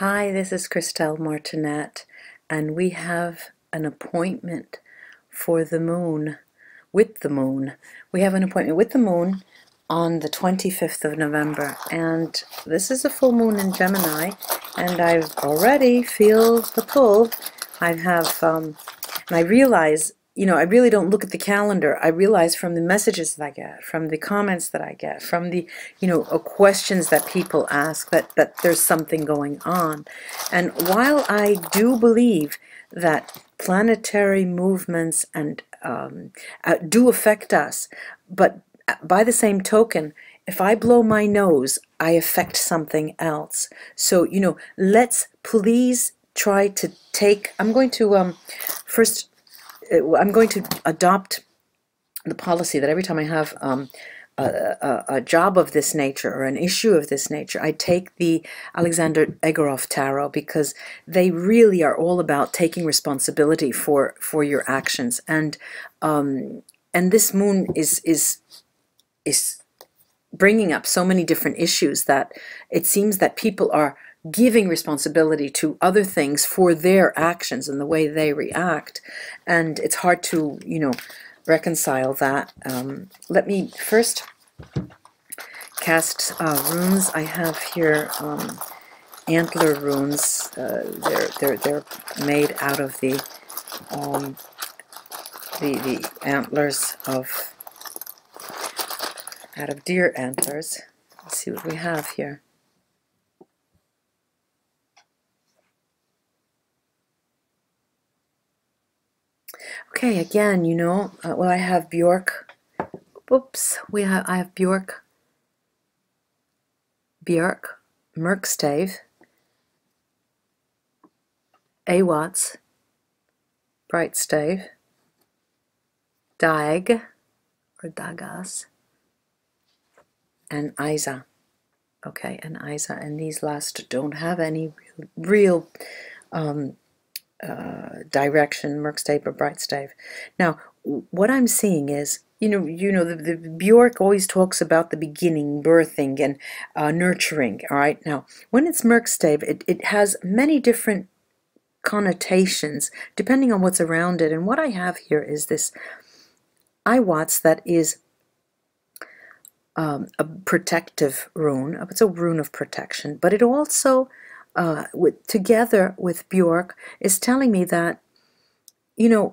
Hi, this is Christelle Martinette, and we have an appointment for the moon, with the moon. We have an appointment with the moon on the 25th of November, and this is a full moon in Gemini, and I already feel the pull. I have, and I realize, I really don't look at the calendar. I realize from the messages that I get, from the comments that I get, from the, questions that people ask, that there's something going on. And while I do believe that planetary movements and do affect us, but by the same token, if I blow my nose, I affect something else. So, let's please try to take, I'm going to first, I'm going to adopt the policy that every time I have a job of this nature or an issue of this nature, I take the Alexander Egorov Tarot, because they really are all about taking responsibility for your actions. And this moon is bringing up so many different issues that it seems that people are giving responsibility to other things for their actions and the way they react, and it's hard to reconcile that. Let me first cast runes. I have here antler runes. They're made out of the antlers out of deer antlers. Let's see what we have here. Okay, again, well, I have Bjork. Oops, I have Bjork, Merkstave, Awats, Brightstave, Dag, or Dagas, and Isa. Okay, and Isa, and these last don't have any real direction, Merkstave or Brightstave. Now, what I'm seeing is, the Bjork always talks about the beginning, birthing, and nurturing. All right, now when it's Merkstave, it has many different connotations depending on what's around it. And what I have here is this Iwatts that is a protective rune. It's a rune of protection, but it also together with Bjork is telling me that, even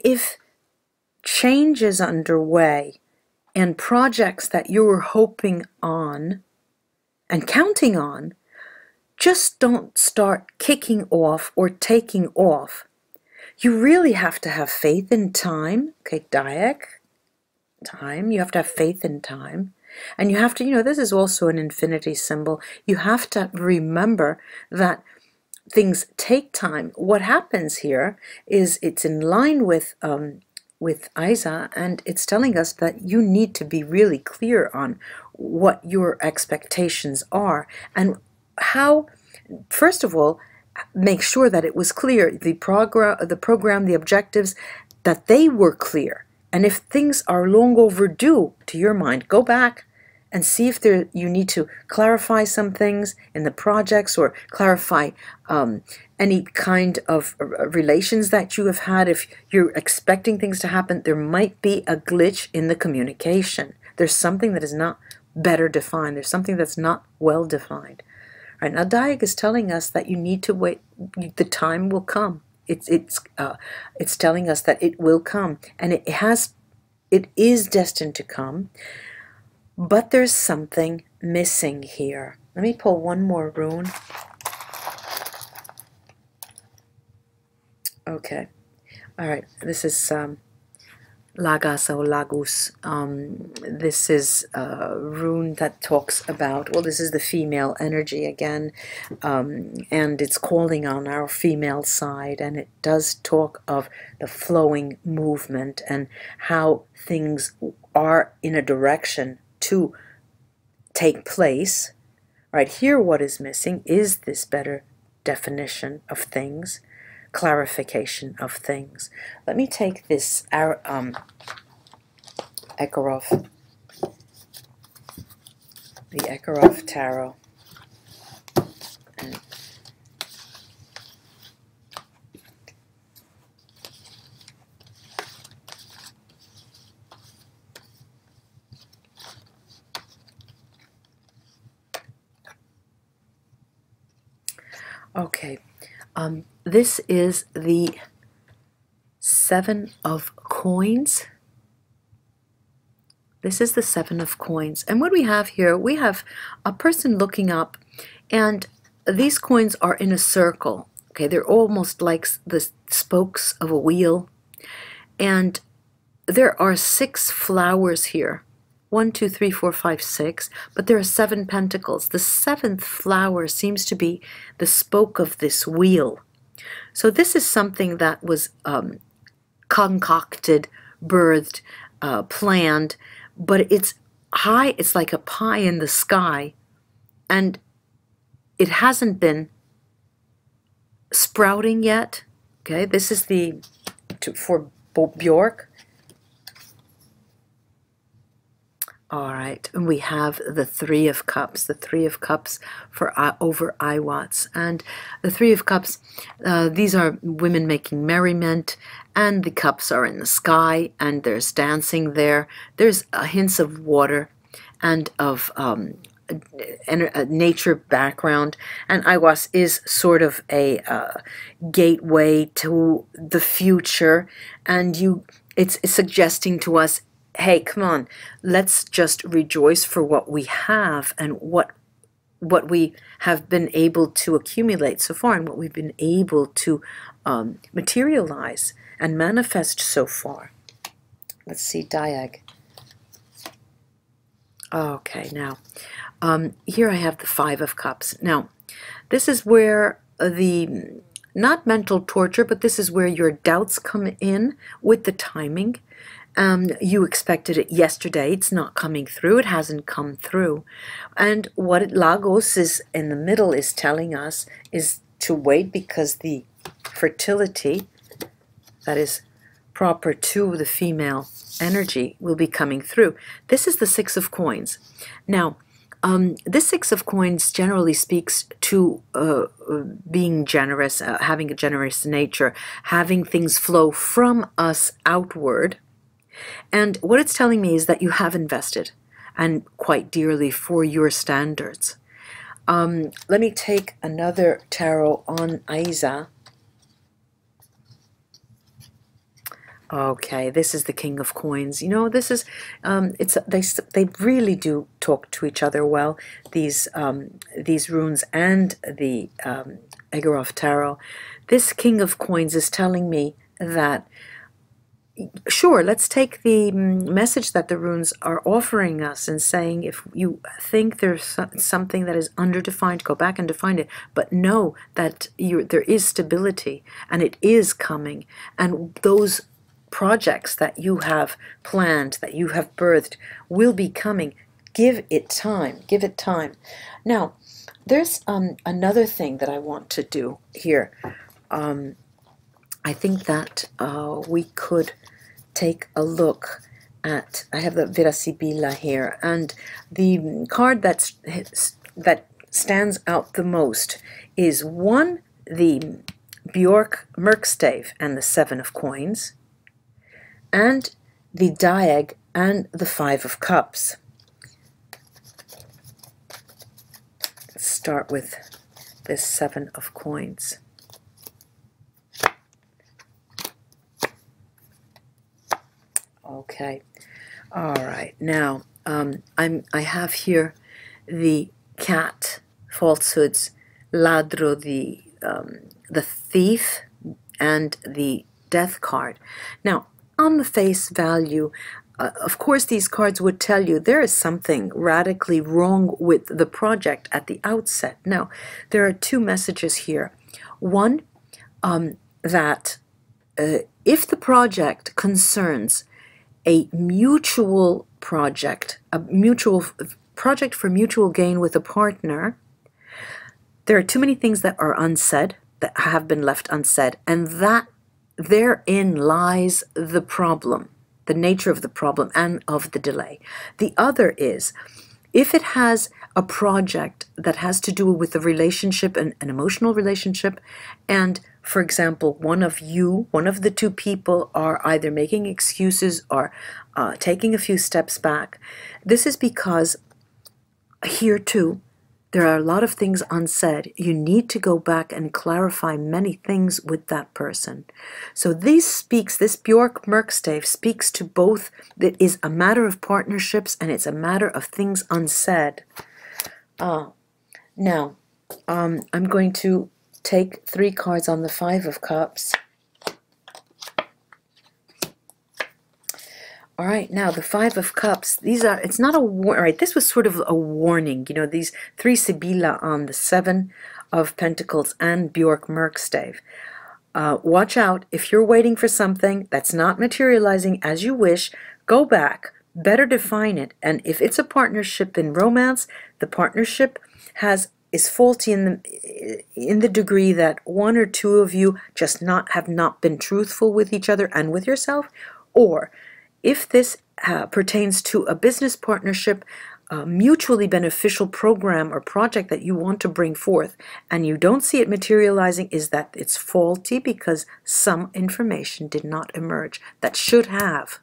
if change is underway and projects that you were hoping on and counting on just don't start kicking off or taking off, you really have to have faith in time. Okay, Dayak, time. You have to have faith in time. And you have to, this is also an infinity symbol. You have to remember that things take time. What happens here is it's in line with Isa, and it's telling us that you need to be really clear on what your expectations are and how, first of all, make sure that it was clear, the program, the objectives, that they were clear. And if things are long overdue to your mind, go back and see if you need to clarify some things in the projects, or clarify any kind of relations that you have had. If you're expecting things to happen, there might be a glitch in the communication. There's something that is not better defined. There's something that's not well defined. All right, now Dayak is telling us that you need to wait. The time will come. It's telling us that it will come, and it is destined to come. But there's something missing here. Let me pull one more rune. Okay. All right. This is Lagas or Lagus. This is a rune that talks about, well, this is the female energy again, and it's calling on our female side, and it does talk of the flowing movement and how things are in a direction to take place. Right here, what is missing is this better definition of things, clarification of things. Let me take this Egorov, the Egorov Tarot. Okay, this is the Seven of Coins. This is the Seven of Coins. And what we have here, we have a person looking up, and these coins are in a circle. Okay, they're almost like the spokes of a wheel. And there are 6 flowers here. 1, 2, 3, 4, 5, 6. But there are 7 pentacles. The 7th flower seems to be the spoke of this wheel. So this is something that was concocted, birthed, planned, but it's high, it's like a pie in the sky, and it hasn't been sprouting yet. Okay, this is for Bjork. All right, and we have the Three of Cups, the Three of Cups for over Iwats. And the Three of Cups, these are women making merriment, and the cups are in the sky, and there's dancing there. There's hints of water and of a nature background, and Iwas is sort of a gateway to the future, and it's suggesting to us, hey, come on, let's just rejoice for what we have and what we have been able to accumulate so far and what we've been able to materialize and manifest so far. Let's see, Diag. Okay, now, here I have the Five of Cups. Now, this is where not mental torture, but this is where your doubts come in with the timing. You expected it yesterday, it's not coming through, it hasn't come through. And what Lagos is in the middle is telling us is to wait, because the fertility that is proper to the female energy will be coming through. This is the Six of Coins. Now, this Six of Coins generally speaks to being generous, having a generous nature, having things flow from us outward. And what it's telling me is that you have invested, and quite dearly for your standards. Let me take another tarot on Aiza. Okay, this is the King of Coins. You know, this is they really do talk to each other well. These runes and the Egorov Tarot. This King of Coins is telling me that, sure, let's take the message that the runes are offering us and saying, if you think there's something that is underdefined, go back and define it. But know that there is stability, and it is coming. And those projects that you have planned, that you have birthed, will be coming. Give it time. Give it time. Now, there's another thing that I want to do here. I think that we could take a look at, I have the Vera Sibilla here, and the card that stands out the most is, one, the Bjork Merkstave and the Seven of Coins, and the Diag and the Five of Cups. Let's start with this Seven of Coins. Okay, all right. Now, I have here the cat, falsehoods, ladro, the thief, and the death card. Now, on the face value, of course, these cards would tell you there is something radically wrong with the project at the outset. Now, there are two messages here. One, that if the project concerns a mutual project, a mutual project for mutual gain with a partner, there are too many things that are unsaid, that have been left unsaid, and that therein lies the problem, the nature of the problem and of the delay. The other is, if it has a project that has to do with a relationship, an emotional relationship, and, for example, one of the two people are either making excuses or taking a few steps back, this is because here too, There are a lot of things unsaid. You need to go back and clarify many things with that person. So this Bjork Merkstave speaks to both. It is a matter of partnerships and it's a matter of things unsaid. Now, I'm going to take 3 cards on the 5 of Cups. All right, now the 5 of Cups, it's not a war, all right, this was sort of a warning, you know, these 3 Sibilla on the 7 of Pentacles and Bjork Merkstave. Watch out, if you're waiting for something that's not materializing as you wish, go back, better define it, and if it's a partnership in romance, the partnership is faulty in the degree that 1 or 2 of you just have not been truthful with each other and with yourself, or if this pertains to a business partnership, a mutually beneficial program or project that you want to bring forth, and you don't see it materializing, is that it's faulty because some information did not emerge that should have.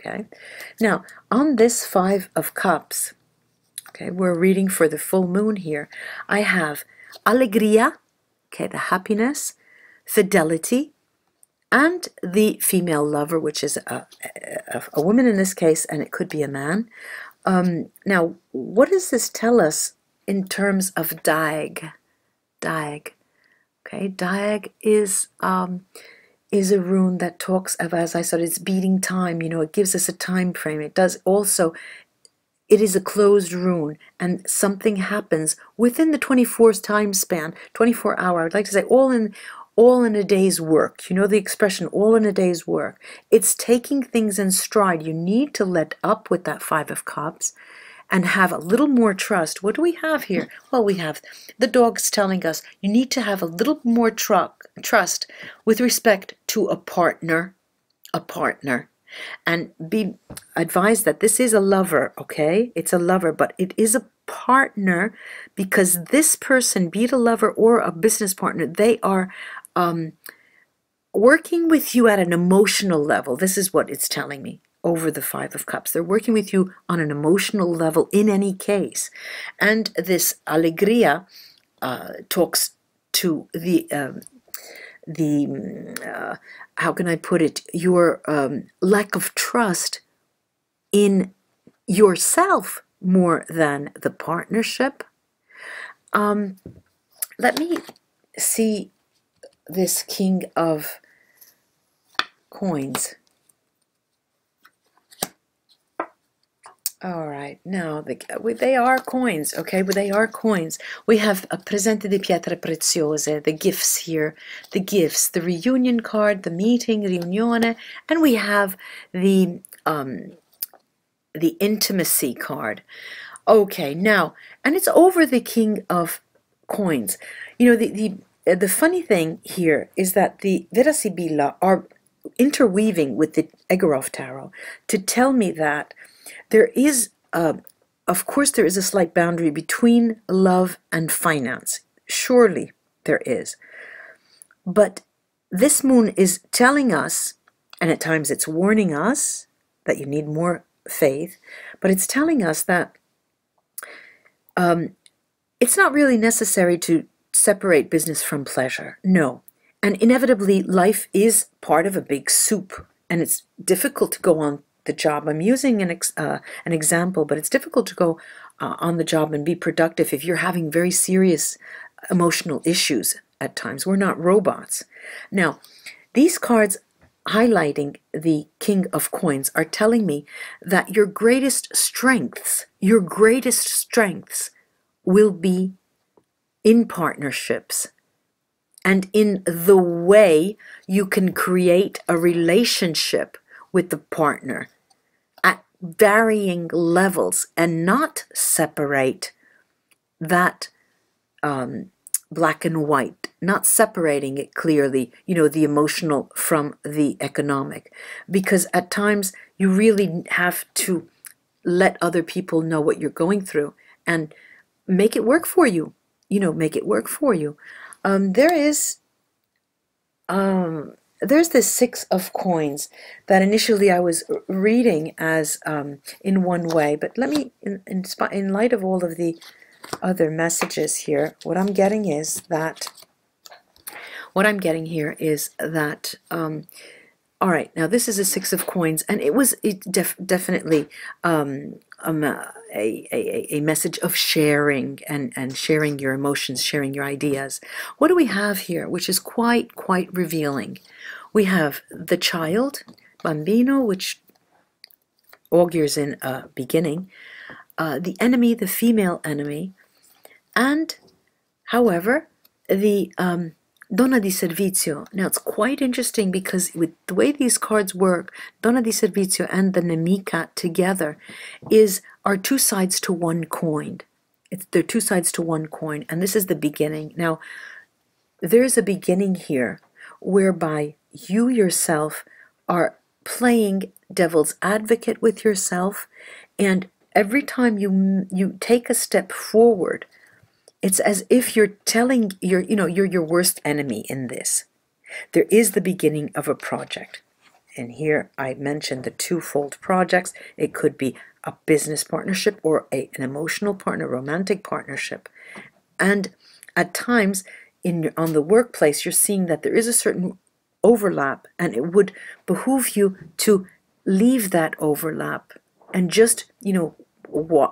Okay? Now, on this 5 of Cups, okay, we're reading for the full moon here, I have alegría, okay, the happiness, fidelity, and the female lover, which is a woman in this case, and it could be a man. Now, what does this tell us in terms of Diag? Diag. Okay, Diag is a rune that talks of, as I said, it's beating time. You know, it gives us a time frame. It does also. It is a closed rune, and something happens within the 24 time span, 24 hour. I'd like to say all in a day's work. You know the expression, all in a day's work. It's taking things in stride. You need to let up with that 5 of Cups and have a little more trust. What do we have here? Well, we have the dogs telling us you need to have a little more trust with respect to a partner, and be advised that this is a lover, okay? It's a lover, but it is a partner, because this person, be it a lover or a business partner, they are working with you at an emotional level. This is what it's telling me over the 5 of Cups. They're working with you on an emotional level in any case. And this alegría talks to the how can I put it, your lack of trust in yourself more than the partnership. Let me see this King of Coins. All right, now they are coins, okay? But they are coins. We have a presente di pietre preziose, the gifts here, the gifts, the reunion card, the meeting, riunione, and we have the intimacy card. Okay, now, and it's over the King of Coins. You know, the funny thing here is that the Vera Sibilla are interweaving with the Egorov Tarot to tell me that there is, of course, there is a slight boundary between love and finance. Surely there is. But this moon is telling us, and at times it's warning us, that you need more faith, but it's telling us that it's not really necessary to separate business from pleasure. No. And inevitably, life is part of a big soup, and it's difficult to go on the job. I'm using an example, but it's difficult to go on the job and be productive if you're having very serious emotional issues at times. We're not robots. Now, these cards highlighting the King of Coins are telling me that your greatest strengths will be in partnerships and in the way you can create a relationship with the partner at varying levels and not separate that black and white, not separating it clearly, you know, the emotional from the economic, because at times you really have to let other people know what you're going through and make it work for you, you know, make it work for you. There's this 6 of Coins that initially I was reading as in one way, but let me, in light of all of the other messages here. What I'm getting is that, all right, now this is a Six of Coins, and it definitely a message of sharing and sharing your emotions, sharing your ideas. What do we have here, which is quite revealing? We have the child, bambino, which augurs in a beginning, the enemy, the female enemy, and, however, the Donna di Servizio. Now, it's quite interesting because with the way these cards work, Donna di Servizio and the Nemica together are two sides to one coin. They're two sides to one coin, and this is the beginning. Now, there's a beginning here whereby you yourself are playing devil's advocate with yourself, and every time you take a step forward, it's as if you're telling you're your worst enemy in this. There is the beginning of a project. And here I mentioned the twofold projects. It could be a business partnership or an emotional partner, romantic partnership. And at times on the workplace, you're seeing that there is a certain overlap, and it would behoove you to leave that overlap and just,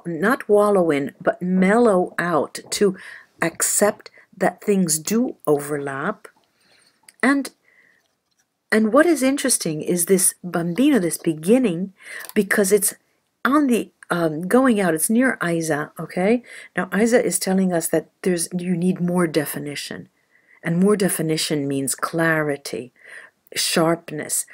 not wallow in, but mellow out, to accept that things do overlap. And what is interesting is this bambino, this beginning, because it's on the going out, it's near Isa, okay? Now, Isa is telling us that you need more definition. And more definition means clarity, sharpness,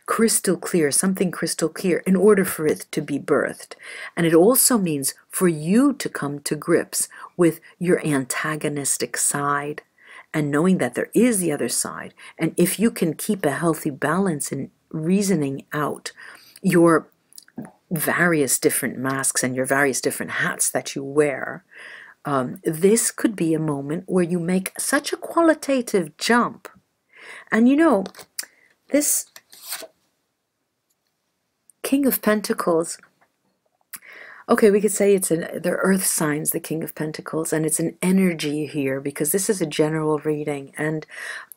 crystal clear, something crystal clear, in order for it to be birthed. And it also means for you to come to grips with your antagonistic side and knowing that there is the other side. And if you can keep a healthy balance in reasoning out your various different masks and your various different hats that you wear, this could be a moment where you make such a qualitative jump. And this King of Pentacles, okay, we could say they're earth signs, the King of Pentacles, and it's an energy here because this is a general reading. And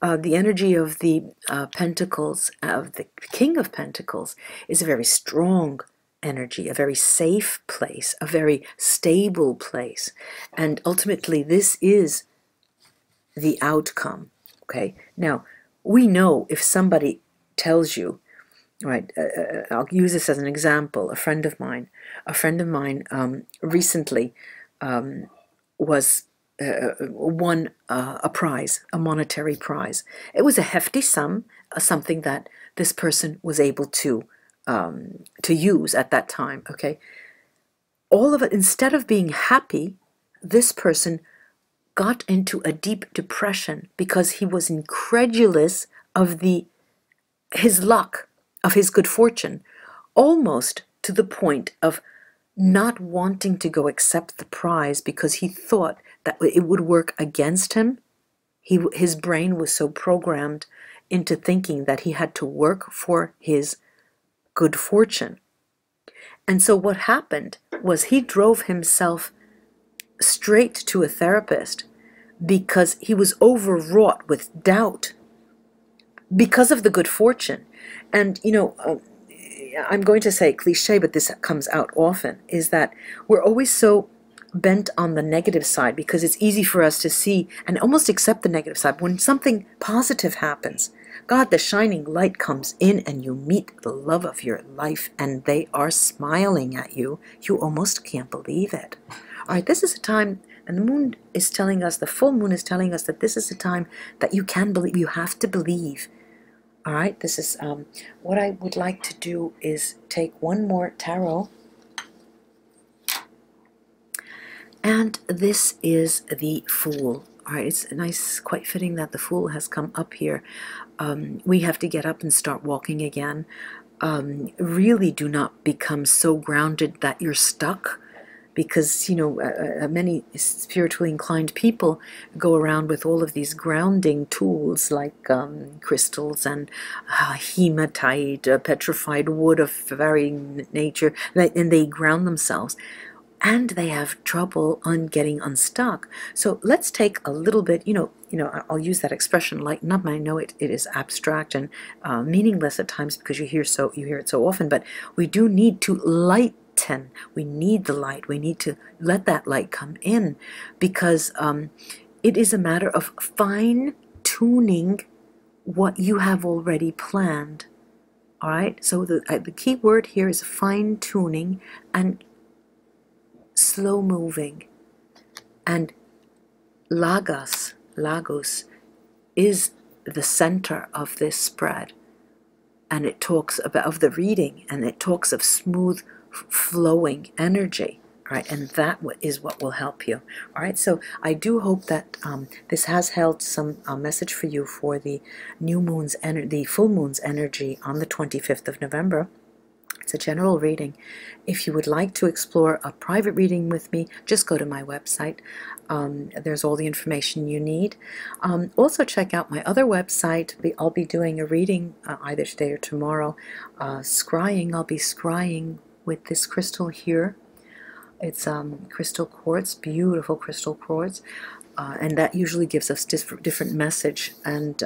the energy of the Pentacles, of the King of Pentacles, is a very strong energy, a very safe place, a very stable place. And ultimately, this is the outcome, okay? Now, we know if somebody tells you, right, I'll use this as an example. A friend of mine recently was won a prize, a monetary prize. It was a hefty sum, something that this person was able to use at that time, okay? All of it, instead of being happy, this person got into a deep depression because he was incredulous of his luck, of his good fortune, almost to the point of not wanting to go accept the prize because he thought that it would work against him. His brain was so programmed into thinking that he had to work for his good fortune. And so what happened was he drove himself straight to a therapist because he was overwrought with doubt because of the good fortune. And, I'm going to say cliche, but this comes out often, is that we're always so bent on the negative side because it's easy for us to see and almost accept the negative side. When something positive happens, God, the shining light comes in and you meet the love of your life and they are smiling at you. You almost can't believe it. All right, this is a time, and the moon is telling us, the full moon is telling us that this is a time that you can believe, you have to believe. All right, this is what I would like to do is take one more tarot. And this is the Fool. All right, it's nice, quite fitting that the Fool has come up here. We have to get up and start walking again. Really do not become so grounded that you're stuck, because, many spiritually inclined people go around with all of these grounding tools like crystals and hematite, petrified wood of varying nature, and they ground themselves. and they have trouble on getting unstuck. So let's take a little bit, I'll use that expression, lighten up. I know it is abstract and meaningless at times because you hear it so often, but we do need to lighten. We need the light. We need to let that light come in, because it is a matter of fine-tuning what you have already planned. All right, so the key word here is fine-tuning and slow moving. And lagos is the center of this spread, and it talks about of the reading, and it talks of smooth flowing energy. All right, and that is what will help you. All right, so I do hope that this has held some message for you for the the full moon's energy on the 25th of November. It's a general reading. If you would like to explore a private reading with me, just go to my website. There's all the information you need. Also check out my other website. I'll be doing a reading either today or tomorrow. Scrying, I'll be scrying with this crystal here. It's crystal quartz, beautiful crystal quartz, and that usually gives us different message. And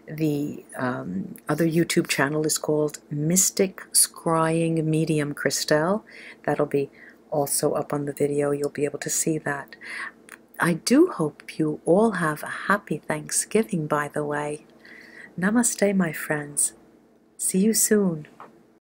the other YouTube channel is called Mystic Scrying Medium Christelle. That'll be also up on the video. You'll be able to see that. I do hope you all have a happy Thanksgiving, by the way. Namaste, my friends. See you soon.